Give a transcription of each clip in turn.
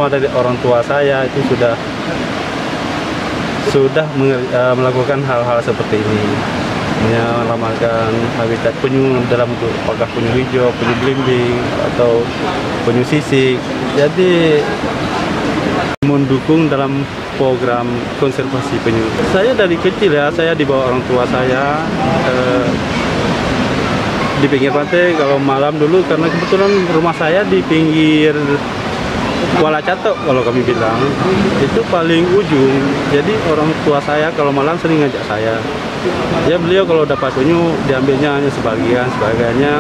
terutama dari orang tua saya itu sudah melakukan hal-hal seperti ini, menyelamatkan habitat penyu dalam bentuk apakah penyu hijau, penyu belimbing, atau penyu sisik. Jadi mendukung dalam program konservasi penyu. Saya dari kecil ya, saya di bawah orang tua saya di pinggir pantai. Kalau malam dulu, karena kebetulan rumah saya di pinggir Kuala Catok, kalau kami bilang itu paling ujung. Jadi orang tua saya kalau malam sering ngajak saya. Ya beliau kalau dapat penyu diambilnya hanya sebagiannya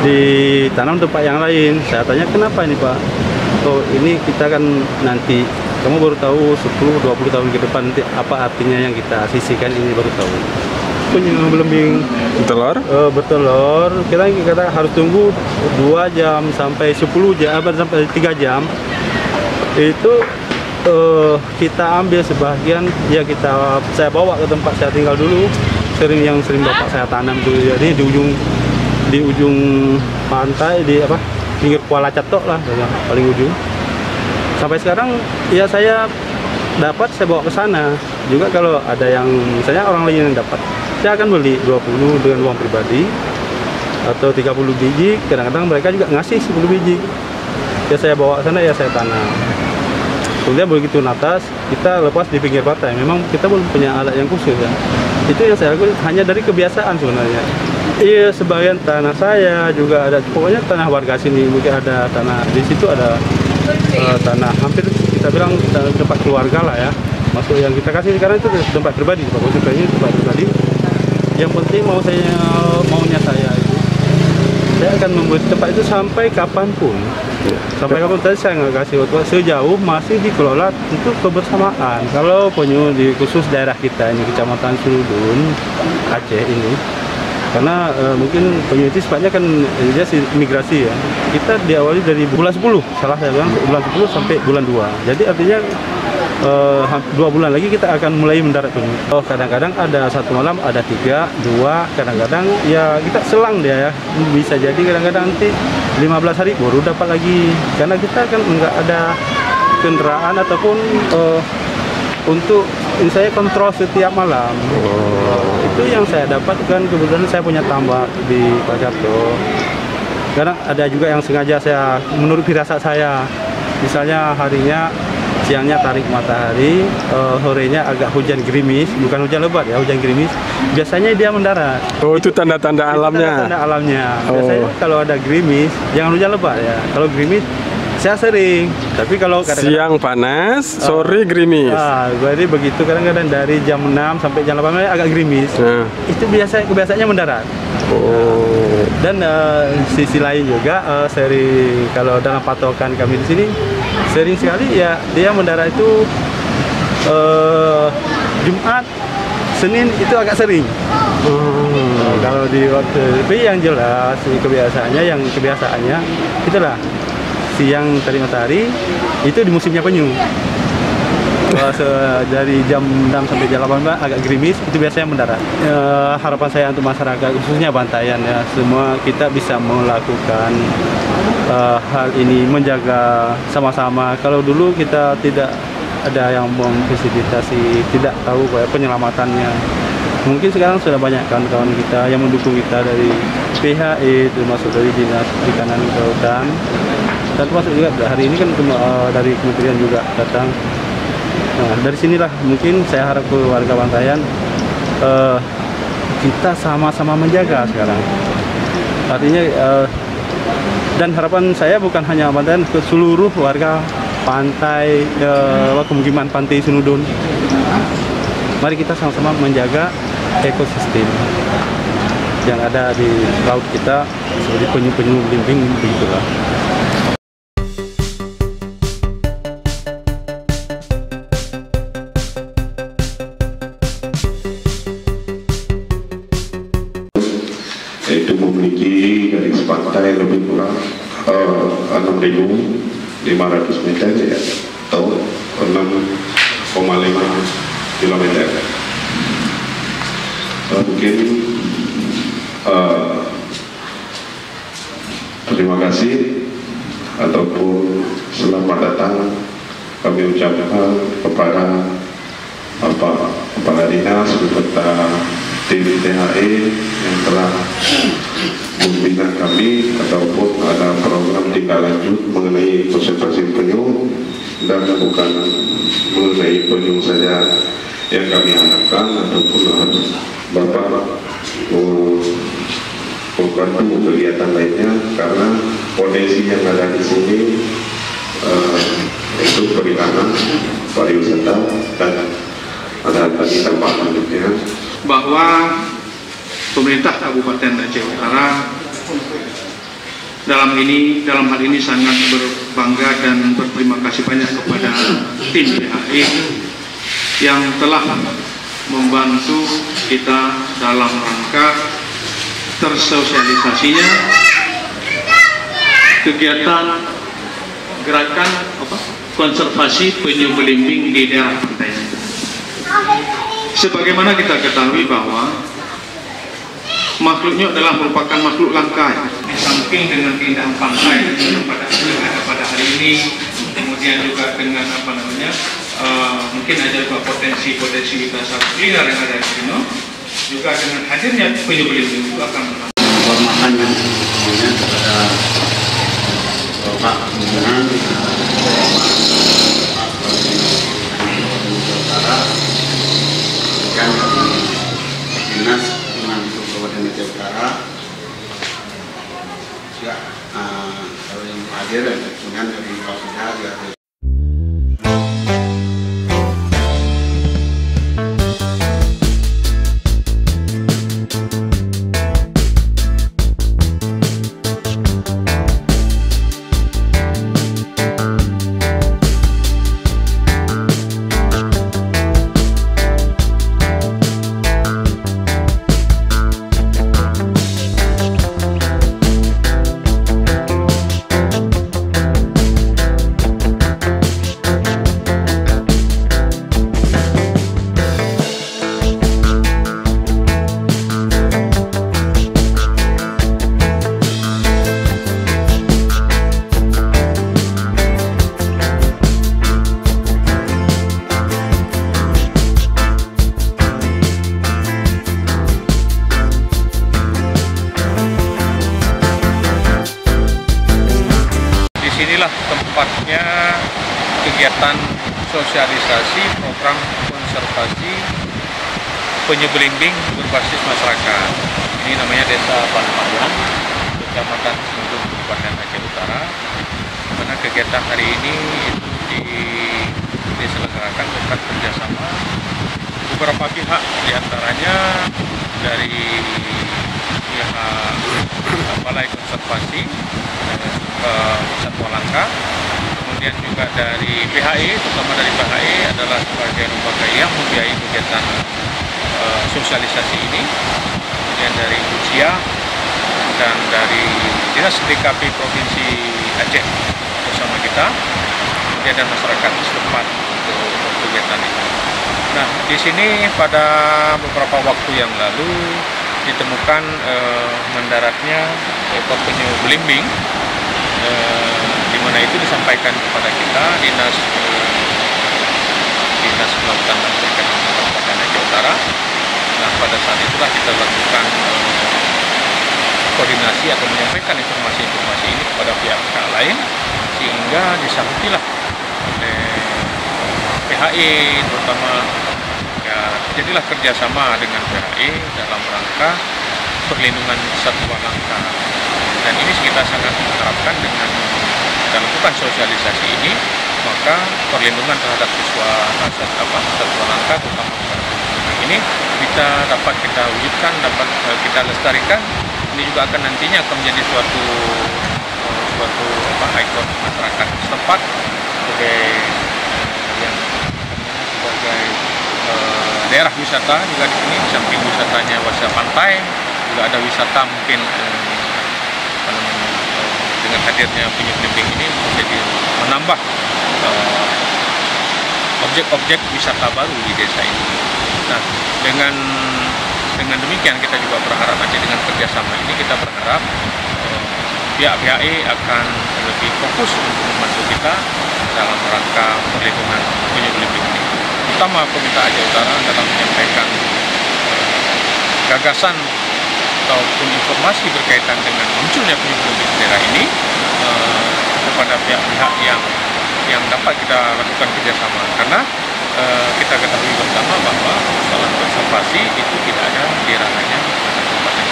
ditanam tempat yang lain. Saya tanya, kenapa ini Pak? Oh, ini kita kan nanti, kamu baru tahu 10-20 tahun ke depan nanti apa artinya yang kita sisihkan ini, baru tahu. Penyu belimbing bertelur, kita harus tunggu 2 jam sampai 10 jam sampai 3 jam. Itu kita ambil sebagian, ya saya bawa ke tempat saya tinggal dulu. Sering bapak saya tanam dulu. Jadi di ujung pantai, di pinggir Kuala Catok lah, paling ujung. Sampai sekarang ya saya dapat, saya bawa ke sana. Juga kalau ada yang misalnya orang lain yang dapat, saya akan beli 20 dengan uang pribadi atau 30 biji. Kadang-kadang mereka juga ngasih 10 biji. Ya saya bawa ke sana, ya saya tanam. Kemudian begitu natas, kita lepas di pinggir pantai. Memang kita belum punya alat yang khusus ya. Itu yang saya lakukan hanya dari kebiasaan sebenarnya. Iya, sebagian tanah saya juga ada, pokoknya tanah warga sini. Mungkin ada tanah di situ, ada tanah hampir kita bilang tempat keluarga lah ya. Masuk yang kita kasih sekarang itu tempat pribadi, tempat pribadi. Yang penting maunya saya itu, saya akan membuat tempat itu sampai kapanpun. Sampai kapan tadi saya nggak kasih waktu, sejauh masih dikelola untuk kebersamaan. Kalau penyu di khusus daerah kita ini, Kecamatan Sunudun, Aceh ini, karena mungkin penyu itu sifatnya kan dia migrasi ya. Kita diawali dari bulan 10, salah saya bilang bulan 10 sampai bulan 2. Jadi artinya 2 bulan lagi kita akan mulai mendarat penyu. Kadang-kadang ada satu malam ada 3, 2, kadang-kadang ya kita selang dia ya. Bisa jadi kadang-kadang nanti 15 hari baru dapat lagi. Karena kita kan nggak ada kendaraan ataupun untuk saya kontrol setiap malam. Itu yang saya dapatkan. Kebetulan saya punya tambak di Pajato. Kadang ada juga yang sengaja saya, menurut firasat saya, misalnya harinya siangnya tarik matahari, sorenya agak hujan gerimis, bukan hujan lebat ya, hujan gerimis. Biasanya dia mendarat. Oh, itu tanda-tanda alamnya. Tanda alamnya. Biasanya kalau ada gerimis, jangan hujan lebat ya. Kalau gerimis saya sering, tapi kalau kadang-kadang siang panas, sore gerimis. Jadi begitu, kadang-kadang dari jam 6 sampai jam 8 agak gerimis. Itu kebiasaannya mendarat. Dan sisi lain juga sering, kalau dalam patokan kami di sini sering sekali ya dia mendarat itu Jumat, Senin itu agak sering. Kalau di waktu, tapi yang jelas kebiasaannya itulah siang tarik matahari itu di musimnya penyu. Dari jam 6 sampai jam 8 agak gerimis, itu biasanya mendarat. Harapan saya untuk masyarakat khususnya Bantayan ya, semua kita bisa melakukan hal ini, menjaga sama-sama. Kalau dulu kita tidak ada yang memfasilitasi, tidak tahu penyelamatannya. Mungkin sekarang sudah banyak kawan-kawan kita yang mendukung kita dari PHI, termasuk dari Dinas Perikanan Kelautan, dan termasuk juga hari ini kan dari Kementerian juga datang. Nah, dari sinilah mungkin saya harap ke warga Bantayan, kita sama-sama menjaga sekarang. Artinya dan harapan saya bukan hanya Bantayan, ke seluruh warga pantai, pemukiman pantai Sunudun. Mari kita sama-sama menjaga ekosistem yang ada di laut kita, seperti penyu-penyu belimbing begitulah. Itu memiliki garis pantai lebih kurang 6.500 meter ya, atau 6,5 kilometer. Mungkin terima kasih ataupun selamat datang kami ucapkan kepada kepala dinas beserta tim THE yang telah membina kami ataupun ada program tindak lanjut mengenai konservasi penyu, dan bukan mengenai penyu saja yang kami harapkan, ataupun Bapak membantu kegiatan lainnya, karena potensi yang ada di sini itu perikanan, pariwisata, dan ada tadi tempat lanjutnya bahwa pemerintah Kabupaten Aceh Utara dalam hal ini sangat berbangga dan berterima kasih banyak kepada tim THE yang telah membantu kita dalam rangka tersosialisasinya kegiatan gerakan konservasi penyu belimbing di daerah pantai. Sebagaimana kita ketahui bahwa makhluknya adalah merupakan makhluk langka. Di samping dengan keindahan pantai yang pada hari ini, kemudian juga dengan mungkin ada juga potensi wisata kuliner yang ada di sini, juga dengan hadirnya penyu belimbing juga akan Hormatan yang semuanya kepada Bapak Pimpinan dan Dinas Lingkungan Hidup Kabupaten Aceh Utara juga kalau yang hadir dan kemudian dari Kapolda juga. Inilah tempatnya kegiatan sosialisasi program konservasi penyu belimbing berbasis masyarakat. Ini namanya Desa Panamayan, Kecamatan Sindung, Kabupaten Aceh Utara. Mana kegiatan hari ini itu diselenggarakan berkat kerjasama beberapa pihak, diantaranya dari pihak Balai Konservasi Satwa Langka, kemudian juga dari PHI, terutama dari PHI adalah sebagai lembaga yang membiayai kegiatan sosialisasi ini, kemudian dari Usia dan dari Dinas DKP Provinsi Aceh bersama kita, kemudian dan masyarakat setempat untuk kegiatan ini. Nah, di sini pada beberapa waktu yang lalu ditemukan mendaratnya ekor penyu belimbing, di mana itu disampaikan kepada kita Dinas Kelautan dan Perikanan Kabupaten Aceh Utara. Nah, pada saat itulah kita lakukan koordinasi atau menyampaikan informasi-informasi ini kepada pihak-pihak lain, sehingga disambutilah PHI, terutama ya, jadilah kerjasama dengan PHI dalam rangka perlindungan satwa langka. Dan ini kita sangat mengharapkan dengan kita lakukan sosialisasi ini, maka perlindungan terhadap satwa langka, terutama ini dapat kita wujudkan, dapat kita lestarikan. Ini juga akan nantinya akan menjadi suatu ikon masyarakat setempat sebagai daerah wisata juga di sini. Di samping wisatanya wisata pantai, juga ada wisata mungkin dengan hadirnya penyu belimbing ini menjadi menambah objek-objek wisata baru di desa ini. Nah, dengan demikian kita juga berharap aja dengan kerjasama ini kita berharap pihak BHI akan lebih fokus untuk membantu kita dalam rangka perlindungan penyu belimbing ini. Utama Komite Aceh Utara dalam menyampaikan gagasan ataupun informasi berkaitan dengan munculnya penyu belimbing di daerah ini kepada pihak-pihak yang dapat kita lakukan kerjasama, karena kita ketahui bersama bahwa persoalan konservasi itu tidak ada di ranahnya Kabupaten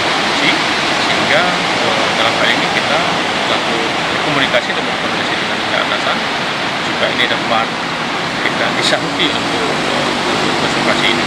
Provinsi, sehingga dalam hal ini kita selalu berkomunikasi dan berkoordinasi dengan pihak atasan supaya ini dapat kita disangsi untuk konservasi ini.